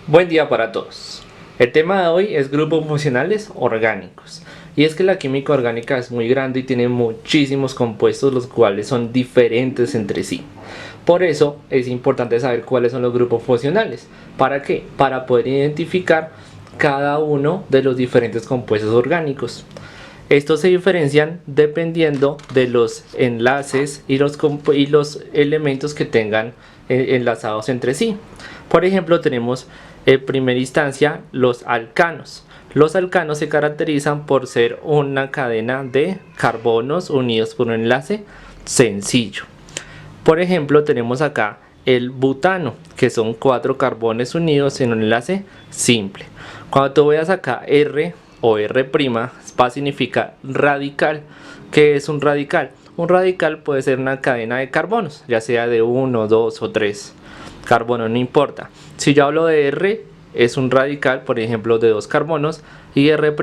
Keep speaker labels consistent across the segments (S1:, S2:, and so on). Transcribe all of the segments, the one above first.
S1: Buen día para todos. El tema de hoy es grupos funcionales orgánicos. Y es que la química orgánica es muy grande y tiene muchísimos compuestos los cuales son diferentes entre sí. Por eso es importante saber cuáles son los grupos funcionales. ¿Para qué? Para poder identificar cada uno de los diferentes compuestos orgánicos. Estos se diferencian dependiendo de los enlaces y los elementos que tengan enlazados entre sí. Por ejemplo, tenemos en primera instancia los alcanos. Los alcanos se caracterizan por ser una cadena de carbonos unidos por un enlace sencillo. Por ejemplo, tenemos acá el butano, que son 4 carbones unidos en un enlace simple. Cuando tú veas acá R o R' va a significar radical. ¿Qué es un radical? Un radical puede ser una cadena de carbonos, ya sea de 1, 2 o 3 carbonos, no importa. Si yo hablo de R, es un radical, por ejemplo, de 2 carbonos, y R'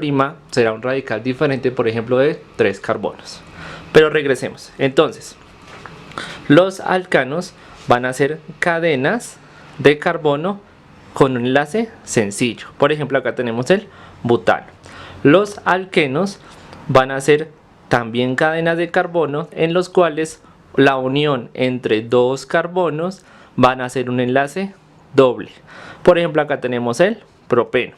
S1: será un radical diferente, por ejemplo, de 3 carbonos. Pero regresemos. Entonces, los alcanos van a ser cadenas de carbono con un enlace sencillo. Por ejemplo, acá tenemos el butano. Los alquenos van a ser también cadenas de carbono en los cuales la unión entre 2 carbonos van a ser un enlace doble. Por ejemplo, acá tenemos el propeno.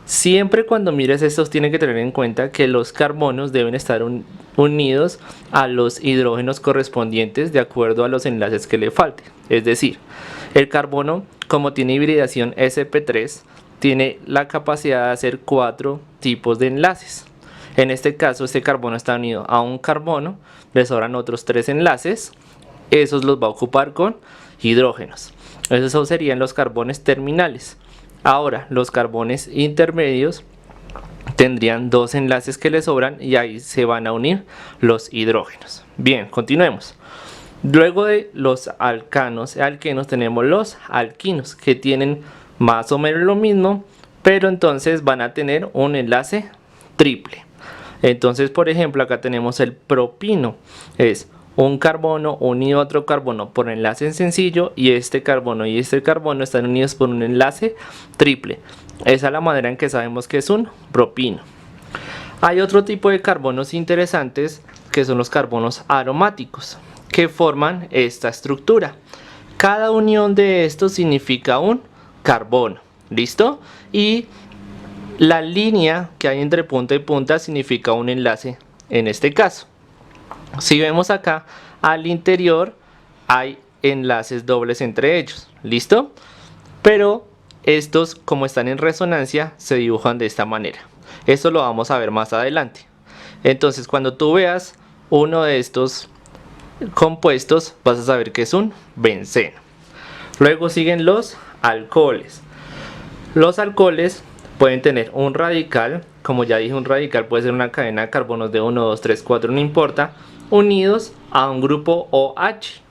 S1: Siempre cuando mires estos tienes que tener en cuenta que los carbonos deben estar unidos a los hidrógenos correspondientes de acuerdo a los enlaces que le falten. Es decir, el carbono, como tiene hibridación sp3, tiene la capacidad de hacer 4 tipos de enlaces. En este caso, este carbono está unido a un carbono, le sobran otros 3 enlaces, esos los va a ocupar con hidrógenos. Esos serían los carbones terminales. Ahora, los carbones intermedios tendrían 2 enlaces que le sobran y ahí se van a unir los hidrógenos. Bien, continuemos. Luego de los alcanos y alquenos tenemos los alquinos, que tienen más o menos lo mismo, pero entonces van a tener un enlace triple. Entonces, por ejemplo, acá tenemos el propino. Es un carbono unido a otro carbono por enlace sencillo, y este carbono están unidos por un enlace triple. Esa es la manera en que sabemos que es un propino. Hay otro tipo de carbonos interesantes que son los carbonos aromáticos, que forman esta estructura. Cada unión de estos significa un carbono. ¿Listo? Y la línea que hay entre punta y punta significa un enlace en este caso. Si vemos acá al interior hay enlaces dobles entre ellos, ¿listo? Pero estos, como están en resonancia, se dibujan de esta manera. Esto lo vamos a ver más adelante. Entonces, cuando tú veas uno de estos compuestos, vas a saber que es un benceno. Luego siguen los alcoholes. Los alcoholes pueden tener un radical, como ya dije, un radical puede ser una cadena de carbonos de 1, 2, 3, 4, no importa, unidos a un grupo OH,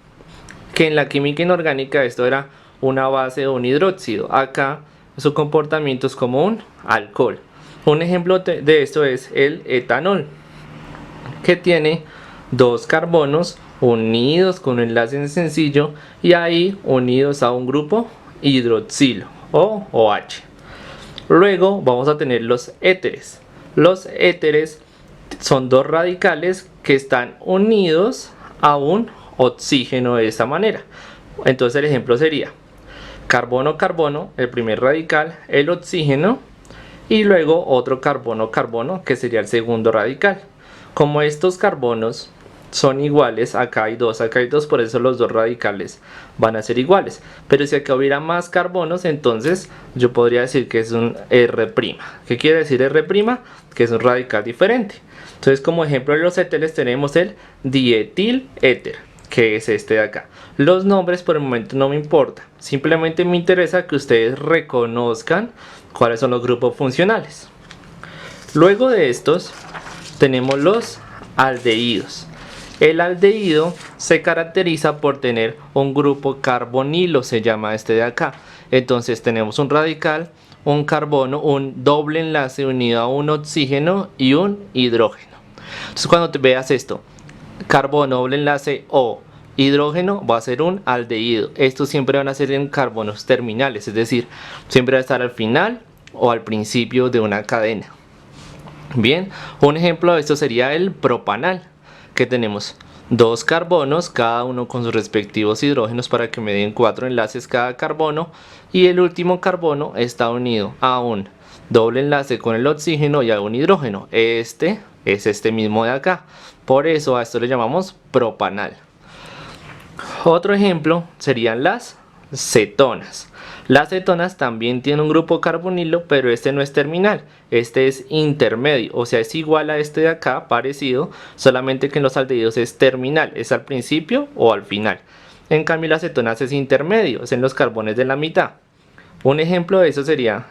S1: que en la química inorgánica esto era una base o un hidróxido. Acá su comportamiento es como un alcohol. Un ejemplo de esto es el etanol, que tiene 2 carbonos unidos con un enlace sencillo y ahí unidos a un grupo hidroxilo o OH. Luego vamos a tener los éteres. Los éteres son 2 radicales que están unidos a un oxígeno de esta manera. Entonces el ejemplo sería carbono-carbono, el primer radical, el oxígeno, y luego otro carbono-carbono que sería el segundo radical. Como estos carbonos son iguales, acá hay 2, por eso los 2 radicales van a ser iguales. Pero si acá hubiera más carbonos, entonces yo podría decir que es un R'. ¿Qué quiere decir R'? Que es un radical diferente. Entonces, como ejemplo de los éteres tenemos el dietiléter, que es este de acá. Los nombres por el momento no me importa, simplemente me interesa que ustedes reconozcan cuáles son los grupos funcionales. Luego de estos tenemos los aldehídos. El aldehído se caracteriza por tener un grupo carbonilo, se llama este de acá. Entonces tenemos un radical, un carbono, un doble enlace unido a un oxígeno y un hidrógeno. Entonces cuando te veas esto, carbono, doble enlace O, hidrógeno va a ser un aldehído. Estos siempre van a ser en carbonos terminales, es decir, siempre va a estar al final o al principio de una cadena. Bien, un ejemplo de esto sería el propanal, que tenemos dos carbonos, cada uno con sus respectivos hidrógenos para que me den 4 enlaces cada carbono, y el último carbono está unido a un doble enlace con el oxígeno y a un hidrógeno. Este es este mismo de acá, por eso a esto le llamamos propanal. Otro ejemplo serían las cetonas. Las cetonas también tienen un grupo carbonilo, pero este no es terminal, este es intermedio, o sea, es igual a este de acá, parecido, solamente que en los aldehídos es terminal, es al principio o al final. En cambio las cetonas es intermedio, es en los carbones de la mitad. Un ejemplo de eso sería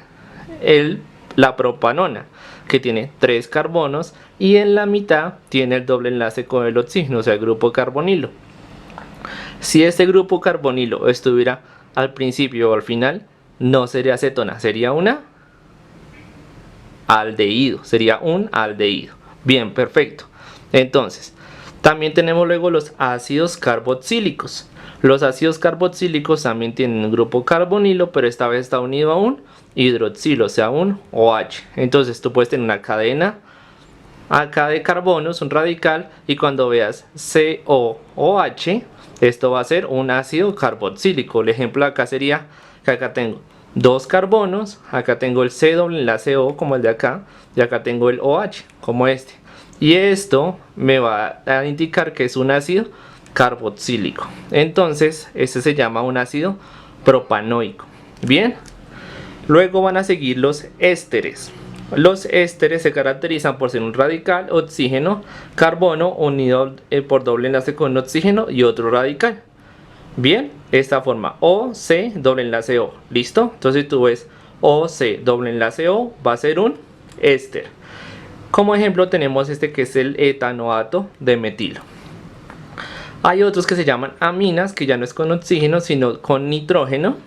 S1: la propanona, que tiene 3 carbonos y en la mitad tiene el doble enlace con el oxígeno, o sea, el grupo carbonilo. Si este grupo carbonilo estuviera al principio o al final, no sería cetona, sería una aldehído, sería un aldehído. Bien, perfecto. Entonces, también tenemos luego los ácidos carboxílicos. Los ácidos carboxílicos también tienen un grupo carbonilo, pero esta vez está unido a un hidroxilo, o sea, un OH. Entonces tú puedes tener una cadena acá de carbonos, un radical, y cuando veas COOH, esto va a ser un ácido carboxílico. El ejemplo acá sería que acá tengo dos carbonos, acá tengo el C doble enlace O como el de acá, y acá tengo el OH como este. Y esto me va a indicar que es un ácido carboxílico. Entonces este se llama un ácido propanoico. Bien, luego van a seguir los ésteres. Los ésteres se caracterizan por ser un radical, oxígeno, carbono unido por doble enlace con oxígeno y otro radical. Bien, esta forma OC doble enlace O. ¿Listo? Entonces tú ves OC doble enlace O va a ser un éster. Como ejemplo tenemos este que es el etanoato de metilo. Hay otros que se llaman aminas, que ya no es con oxígeno sino con nitrógeno.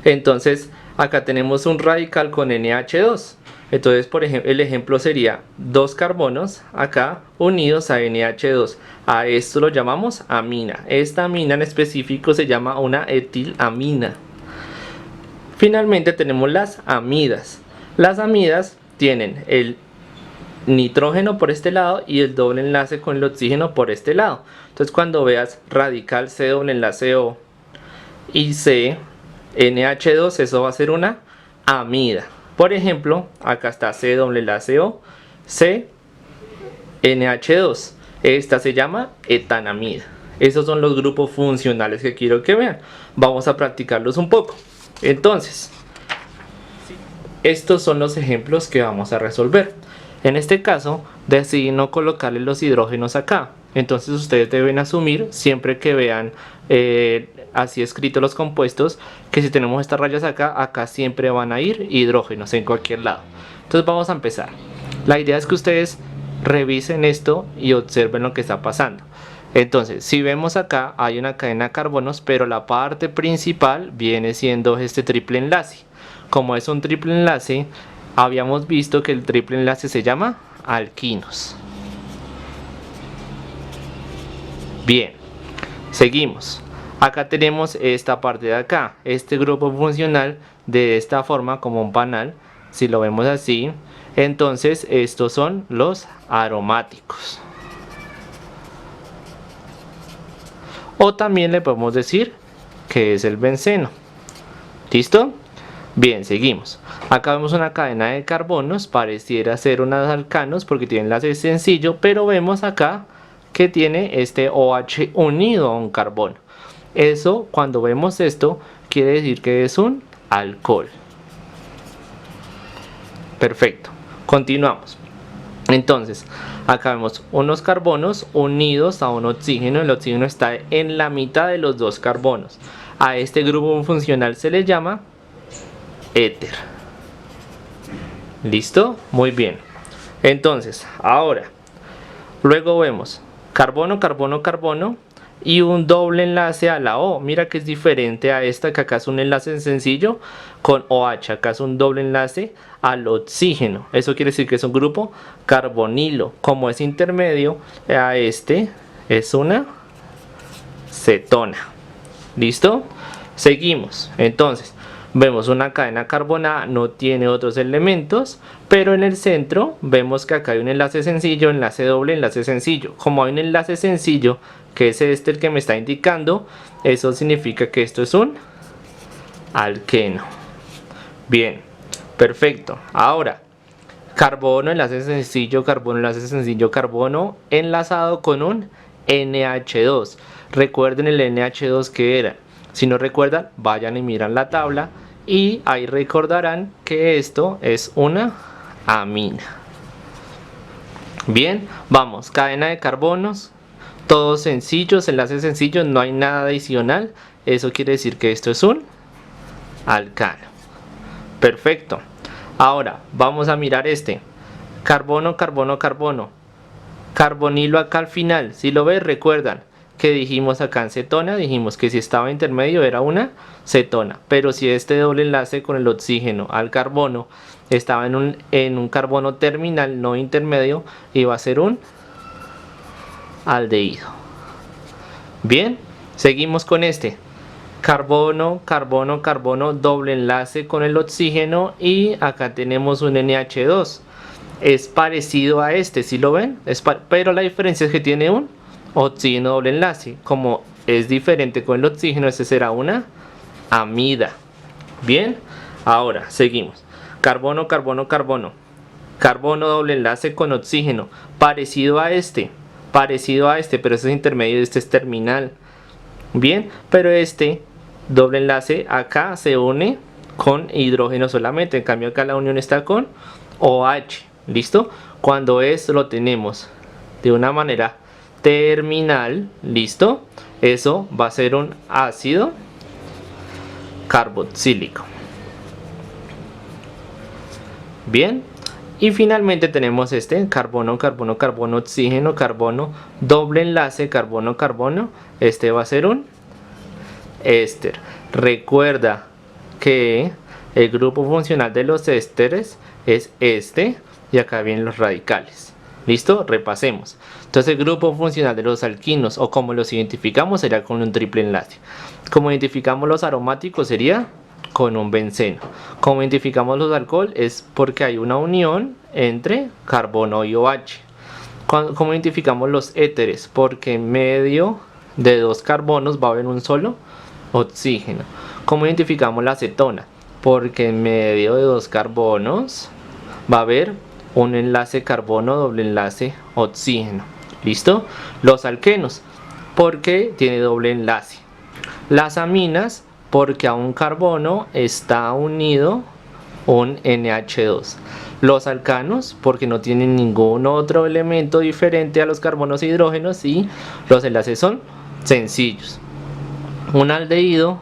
S1: Entonces acá tenemos un radical con NH2. Entonces, por ejemplo, el ejemplo sería dos carbonos acá unidos a NH2. A esto lo llamamos amina. Esta amina en específico se llama una etilamina. Finalmente tenemos las amidas. Las amidas tienen el nitrógeno por este lado y el doble enlace con el oxígeno por este lado. Entonces cuando veas radical C doble enlace O y C NH2, eso va a ser una amida. Por ejemplo, acá está C doble enlace O, C NH2. Esta se llama etanamida. Esos son los grupos funcionales que quiero que vean. Vamos a practicarlos un poco. Entonces, estos son los ejemplos que vamos a resolver. En este caso, decidí no colocarle los hidrógenos acá. Entonces ustedes deben asumir, siempre que vean así escritos los compuestos, que si tenemos estas rayas acá, acá siempre van a ir hidrógenos en cualquier lado. Entonces vamos a empezar. La idea es que ustedes revisen esto y observen lo que está pasando. Entonces, si vemos acá, hay una cadena de carbonos, pero la parte principal viene siendo este triple enlace. Como es un triple enlace, habíamos visto que el triple enlace se llama alquinos. Bien, seguimos. Acá tenemos esta parte de acá, este grupo funcional de esta forma como un panal. Si lo vemos así, entonces estos son los aromáticos. O también le podemos decir que es el benceno. ¿Listo? Bien, seguimos. Acá vemos una cadena de carbonos, pareciera ser unos alcanos porque tiene enlace sencillo, pero vemos acá que tiene este OH unido a un carbono. Eso, cuando vemos esto, quiere decir que es un alcohol. Perfecto, continuamos. Entonces, acá vemos unos carbonos unidos a un oxígeno. El oxígeno está en la mitad de los dos carbonos. A este grupo funcional se le llama éter. ¿Listo? Muy bien. Entonces, ahora, luego vemos carbono, carbono, carbono y un doble enlace a la O. Mira que es diferente a esta, que acá es un enlace sencillo con OH. Acá es un doble enlace al oxígeno. Eso quiere decir que es un grupo carbonilo. Como es intermedio a este, es una cetona. ¿Listo? Seguimos. Entonces, vemos una cadena carbonada, no tiene otros elementos, pero en el centro vemos que acá hay un enlace sencillo, enlace doble, enlace sencillo. Como hay un enlace sencillo, que es este el que me está indicando, eso significa que esto es un alqueno. Bien, perfecto. Ahora, carbono, enlace sencillo, carbono, enlace sencillo, carbono, enlazado con un NH2. Recuerden el NH2 que era. Si no recuerdan, vayan y miran la tabla y ahí recordarán que esto es una amina. Bien, vamos, cadena de carbonos, todos sencillos, enlaces sencillos, no hay nada adicional. Eso quiere decir que esto es un alcano. Perfecto. Ahora vamos a mirar este. Carbono, carbono, carbono. Carbonilo acá al final. Si lo ves, recuerdan que dijimos acá en cetona, dijimos que si estaba intermedio era una cetona. Pero si este doble enlace con el oxígeno al carbono estaba en un carbono terminal, no intermedio, iba a ser un aldehído. Bien, seguimos con este. Carbono, carbono, carbono, doble enlace con el oxígeno y acá tenemos un NH2. Es parecido a este, ¿sí lo ven? Pero la diferencia es que tiene un oxígeno doble enlace. Como es diferente con el oxígeno, este será una amida. Bien, ahora seguimos. Carbono, carbono, carbono. Carbono doble enlace con oxígeno. Parecido a este, pero este es intermedio y este es terminal. Bien, pero este doble enlace acá se une con hidrógeno solamente. En cambio acá la unión está con OH. ¿Listo? Cuando esto lo tenemos de una manera terminal, ¿listo? Eso va a ser un ácido carboxílico. Bien, y finalmente tenemos este carbono, carbono, carbono, oxígeno, carbono, doble enlace, carbono, carbono. Este va a ser un éster. Recuerda que el grupo funcional de los ésteres es este y acá vienen los radicales. ¿Listo? Repasemos. Entonces el grupo funcional de los alquinos, o como los identificamos, sería con un triple enlace. Como identificamos los aromáticos sería con un benceno. Como identificamos los alcohol es porque hay una unión entre carbono y OH. Como identificamos los éteres, porque en medio de dos carbonos va a haber un solo oxígeno. Como identificamos la acetona, porque en medio de dos carbonos va a haber un enlace carbono, doble enlace oxígeno. ¿Listo? Los alquenos, porque tiene doble enlace. Las aminas, porque a un carbono está unido un NH2. Los alcanos, porque no tienen ningún otro elemento diferente a los carbonos e hidrógenos y los enlaces son sencillos. Un aldehído,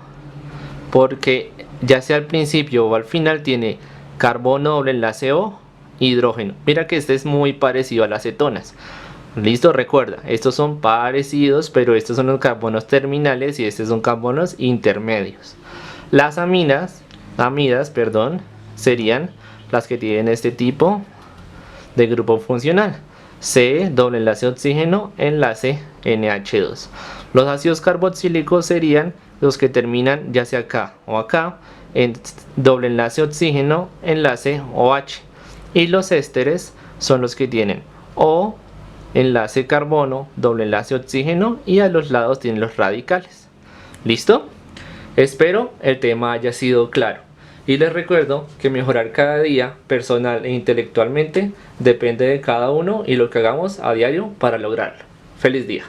S1: porque ya sea al principio o al final tiene carbono, doble enlace O, hidrógeno. Mira que este es muy parecido a las cetonas. Listo, recuerda, estos son parecidos, pero estos son los carbonos terminales y estos son carbonos intermedios. Las amidas, serían las que tienen este tipo de grupo funcional. C, doble enlace oxígeno, enlace NH2. Los ácidos carboxílicos serían los que terminan ya sea acá o acá en doble enlace oxígeno, enlace OH. Y los ésteres son los que tienen O, enlace carbono, doble enlace oxígeno y a los lados tienen los radicales. ¿Listo? Espero el tema haya sido claro. Y les recuerdo que mejorar cada día personal e intelectualmente depende de cada uno y lo que hagamos a diario para lograrlo. ¡Feliz día!